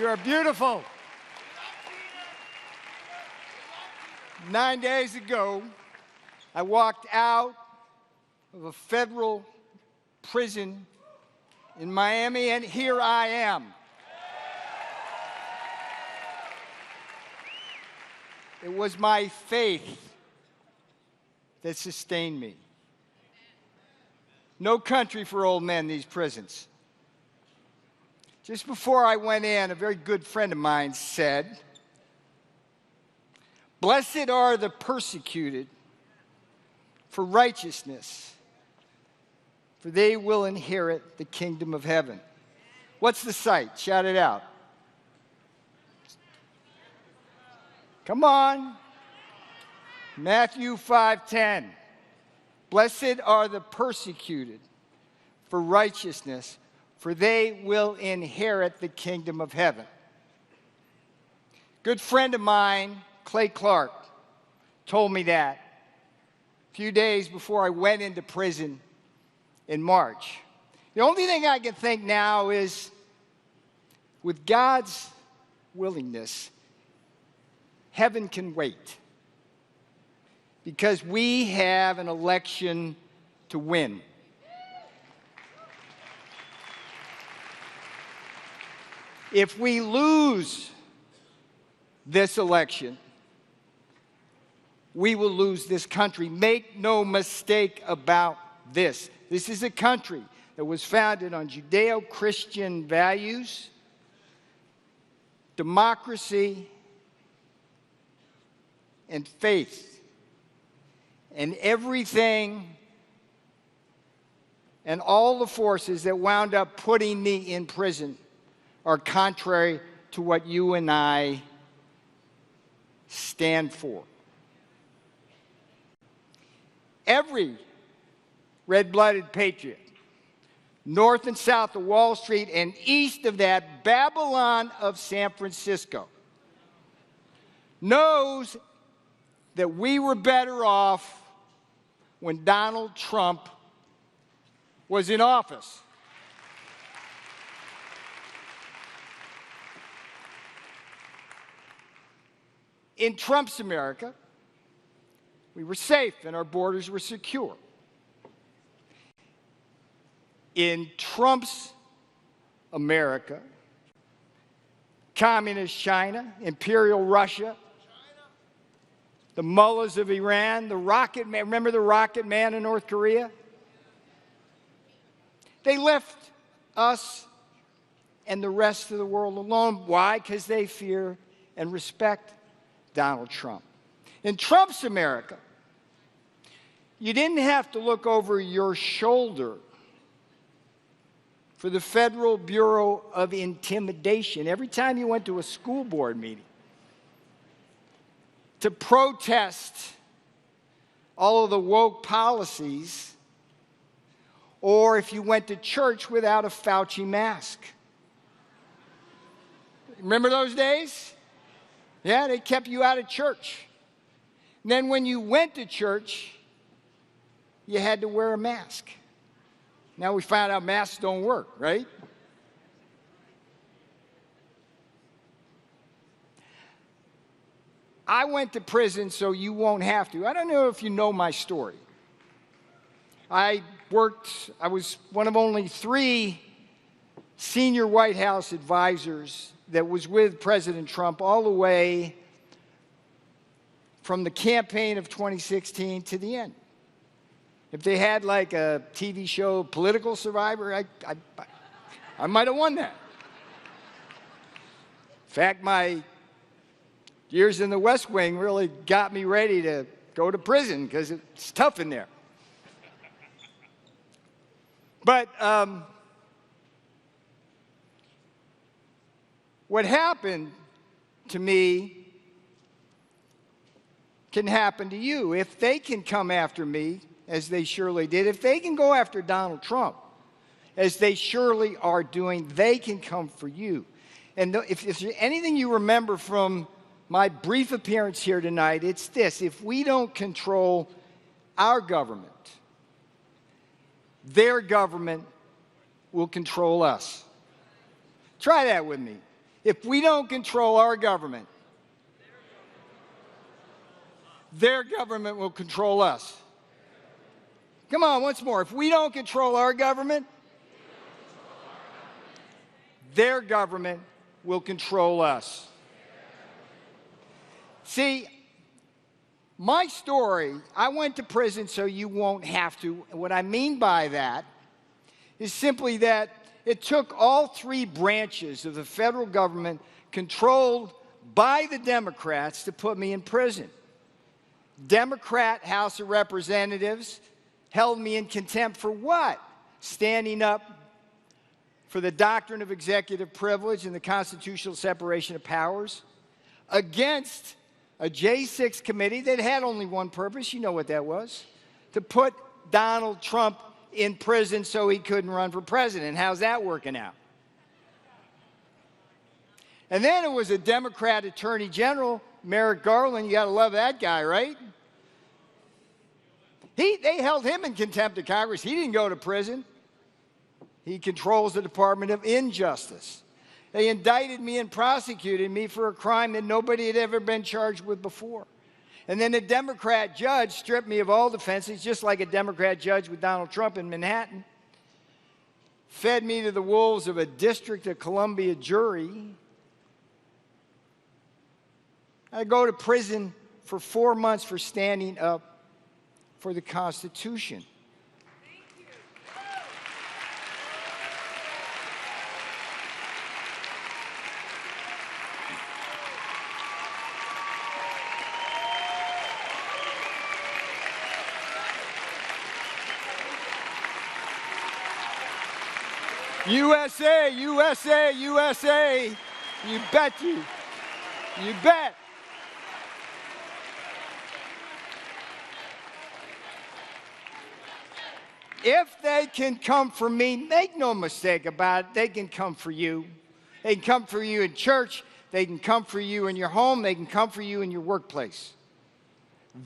You are beautiful. 9 days ago, I walked out of a federal prison in Miami, and here I am. It was my faith that sustained me. No country for old men, these prisons. Just before I went in, a very good friend of mine said, "Blessed are the persecuted for righteousness, for they will inherit the kingdom of heaven." What's the site? Shout it out. Come on. Matthew 5:10. Blessed are the persecuted for righteousness, for they will inherit the kingdom of heaven. Good friend of mine, Clay Clark, told me that a few days before I went into prison in March. The only thing I can think now is, with God's willingness, heaven can wait, because we have an election to win. If we lose this election, we will lose this country. Make no mistake about this. This is a country that was founded on Judeo-Christian values, democracy, and faith. And everything and all the forces that wound up putting me in prison are contrary to what you and I stand for. Every red-blooded patriot, north and south of Wall Street and east of that Babylon of San Francisco, knows that we were better off when Donald Trump was in office. In Trump's America, we were safe and our borders were secure. In Trump's America, communist China, imperial Russia, the mullahs of Iran, the rocket man, remember the rocket man in North Korea? They left us and the rest of the world alone. Why? Because they fear and respect Donald Trump. In Trump's America, you didn't have to look over your shoulder for the Federal Bureau of Intimidation every time you went to a school board meeting to protest all of the woke policies, or if you went to church without a Fauci mask. Remember those days? Yeah, they kept you out of church. And then when you went to church, you had to wear a mask. Now we found out masks don't work, right? I went to prison so you won't have to. I don't know if you know my story. I was one of only 3 senior White House advisors that was with President Trump all the way from the campaign of 2016 to the end. If they had like a TV show, Political Survivor, I might have won that. In fact, my years in the West Wing really got me ready to go to prison because it's tough in there. But what happened to me can happen to you. If they can come after me, as they surely did, if they can go after Donald Trump, as they surely are doing, they can come for you. And if there's anything you remember from my brief appearance here tonight, it's this: if we don't control our government, their government will control us. Try that with me. If we don't control our government, their government will control us. Come on, once more. If we don't control our government, their government will control us. See, my story, I went to prison so you won't have to. And what I mean by that is simply that it took all three branches of the federal government controlled by the Democrats to put me in prison. Democrat House of Representatives held me in contempt for what? Standing up for the doctrine of executive privilege and the constitutional separation of powers against a J6 committee that had only one purpose, you know what that was, to put Donald Trump in prison so he couldn't run for president. How's that working out? And then it was a Democrat Attorney General, Merrick Garland. You got to love that guy, right? They held him in contempt of Congress. He didn't go to prison. He controls the Department of Injustice. They indicted me and prosecuted me for a crime that nobody had ever been charged with before. And then a Democrat judge stripped me of all defenses, just like a Democrat judge with Donald Trump in Manhattan, fed me to the wolves of a District of Columbia jury. I go to prison for 4 months for standing up for the Constitution. USA, USA, USA. You bet you. You bet. If they can come for me, make no mistake about it, they can come for you. They can come for you in church. They can come for you in your home. They can come for you in your workplace.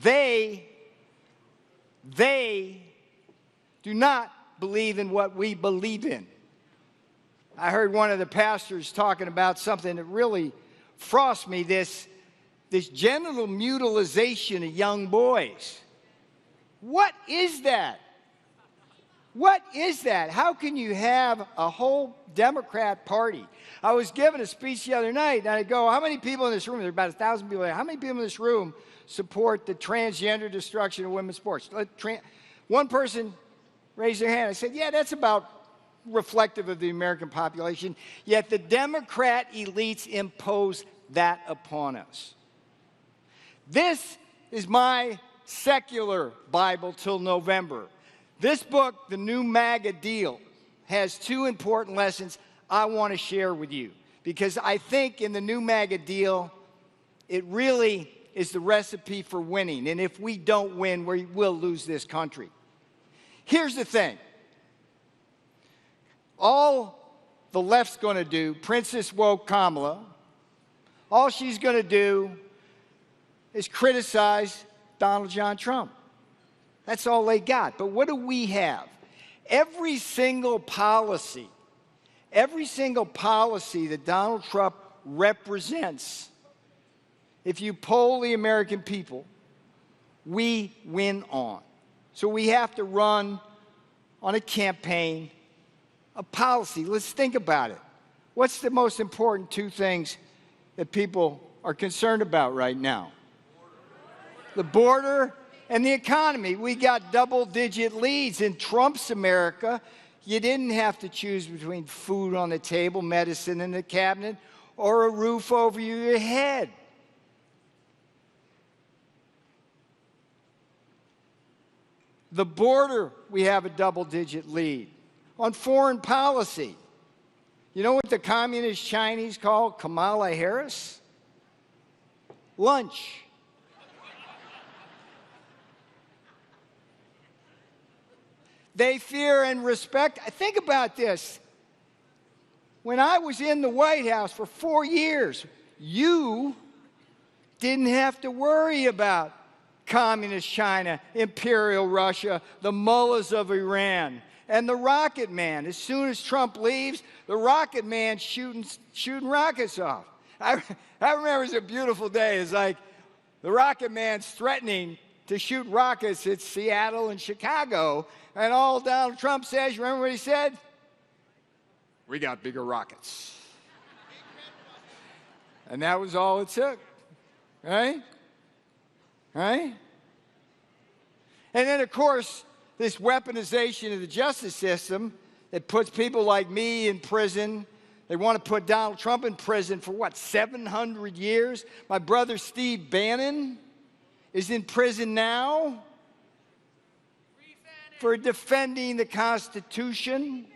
They do not believe in what we believe in. I heard one of the pastors talking about something that really frosts me, this genital mutilization of young boys. What is that? What is that? How can you have a whole Democrat Party? I was giving a speech the other night, and I go, how many people in this room, there are about 1,000 people there, how many people in this room support the transgender destruction of women's sports? One person raised their hand. I said, yeah, that's about reflective of the American population, yet the Democrat elites impose that upon us. This is my secular Bible till November. This book, The New MAGA Deal, has two important lessons I want to share with you, because I think in the New MAGA Deal, it really is the recipe for winning, and if we don't win, we will lose this country. Here's the thing. All the left's going to do, Princess Woke Kamala, all she's going to do is criticize Donald John Trump. That's all they got. But what do we have? Every single policy that Donald Trump represents, if you poll the American people, we win on. So we have to run on a campaign, a policy. Let's think about it. What's the most important two things that people are concerned about right now? The border and the economy. We got double-digit leads. In Trump's America, you didn't have to choose between food on the table, medicine in the cabinet, or a roof over your head. The border, we have a double-digit lead. On foreign policy, you know what the communist Chinese call Kamala Harris? Lunch. They fear and respect. Think about this. When I was in the White House for 4 years, you didn't have to worry about communist China, imperial Russia, the mullahs of Iran. and the Rocket Man. As soon as Trump leaves, the Rocket Man shooting rockets off. I remember it was a beautiful day. It's like the Rocket Man's threatening to shoot rockets at Seattle and Chicago, and all Donald Trump says, you remember what he said? We got bigger rockets. And that was all it took, right? Right? And then, of course, this weaponization of the justice system that puts people like me in prison. They want to put Donald Trump in prison for, what, 700 years? My brother Steve Bannon is in prison now for defending the Constitution.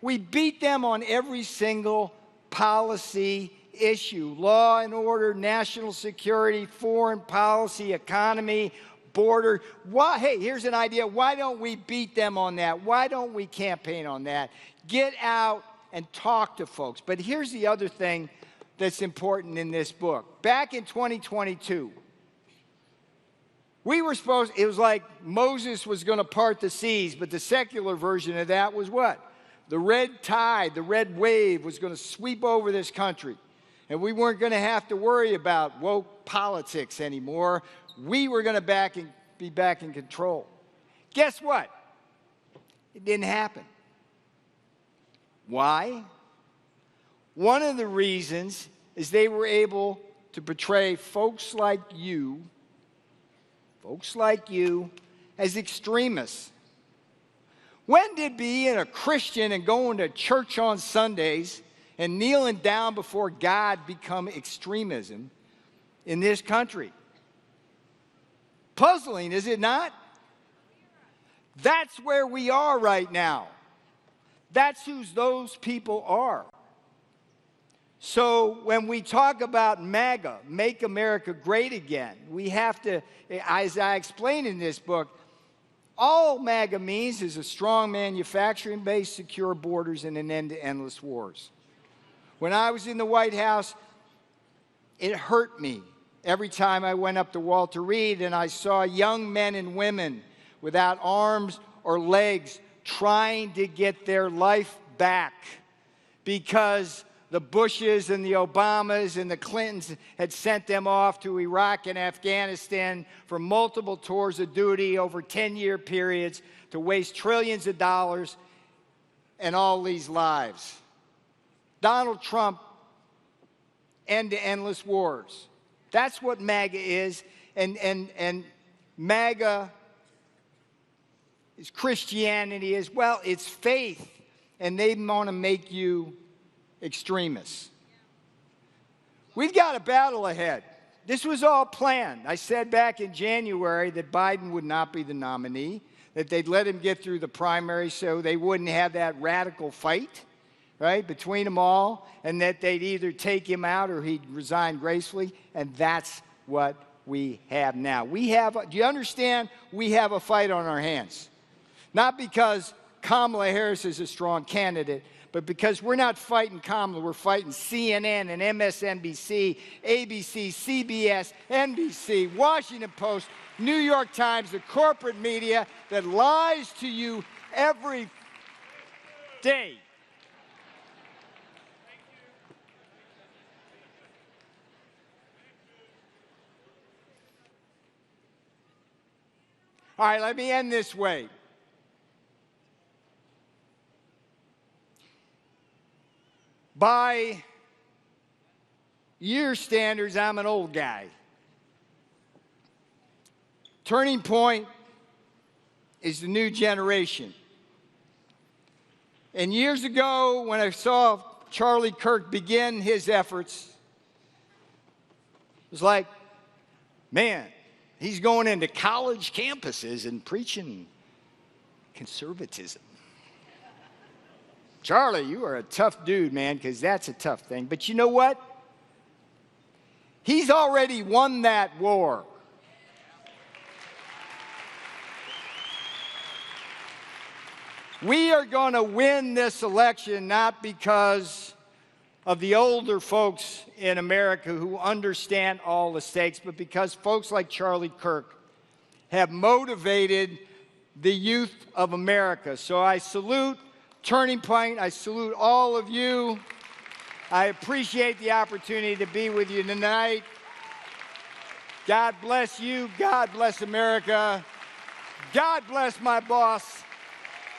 We beat them on every single policy issue: law and order, national security, foreign policy, economy, border. Hey, here's an idea. Why don't we beat them on that? Why don't we campaign on that? Get out and talk to folks. But here's the other thing that's important in this book. Back in 2022, we were supposed, it was like Moses was going to part the seas, but the secular version of that was what? The red tide, the red wave was going to sweep over this country. And we weren't going to have to worry about woke politics anymore. We were going to be back in control. Guess what? It didn't happen. Why? One of the reasons is they were able to portray folks like you as extremists. When did being a Christian and going to church on Sundays and kneeling down before God become extremism in this country? Puzzling, is it not? That's where we are right now. That's who those people are. So when we talk about MAGA, Make America Great Again, we have to, as I explain in this book, all MAGA means is a strong manufacturing base, secure borders, and an end to endless wars. When I was in the White House, it hurt me every time I went up to Walter Reed and I saw young men and women without arms or legs trying to get their life back because the Bushes and the Obamas and the Clintons had sent them off to Iraq and Afghanistan for multiple tours of duty over 10-year periods to waste trillions of dollars and all these lives. Donald Trump, end to endless wars. That's what MAGA is, and MAGA is Christianity as well. It's faith, and they want to make you extremists. We've got a battle ahead. This was all planned. I said back in January that Biden would not be the nominee, that they'd let him get through the primary so they wouldn't have that radical fight, right, between them all, and that they'd either take him out or he'd resign gracefully, and that's what we have now. Do you understand? We have a fight on our hands. Not because Kamala Harris is a strong candidate, but because we're not fighting Kamala, we're fighting CNN and MSNBC, ABC, CBS, NBC, Washington Post, New York Times, the corporate media that lies to you every day. All right, let me end this way. By year standards, I'm an old guy. Turning point is the new generation. And years ago, when I saw Charlie Kirk begin his efforts, it was like, man, he's going into college campuses and preaching conservatism. Charlie, you are a tough dude, man, because that's a tough thing. But you know what? He's already won that war. We are going to win this election not because of the older folks in America who understand all the stakes, but because folks like Charlie Kirk have motivated the youth of America. So I salute Turning Point. I salute all of you. I appreciate the opportunity to be with you tonight. God bless you. God bless America. God bless my boss,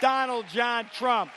Donald John Trump.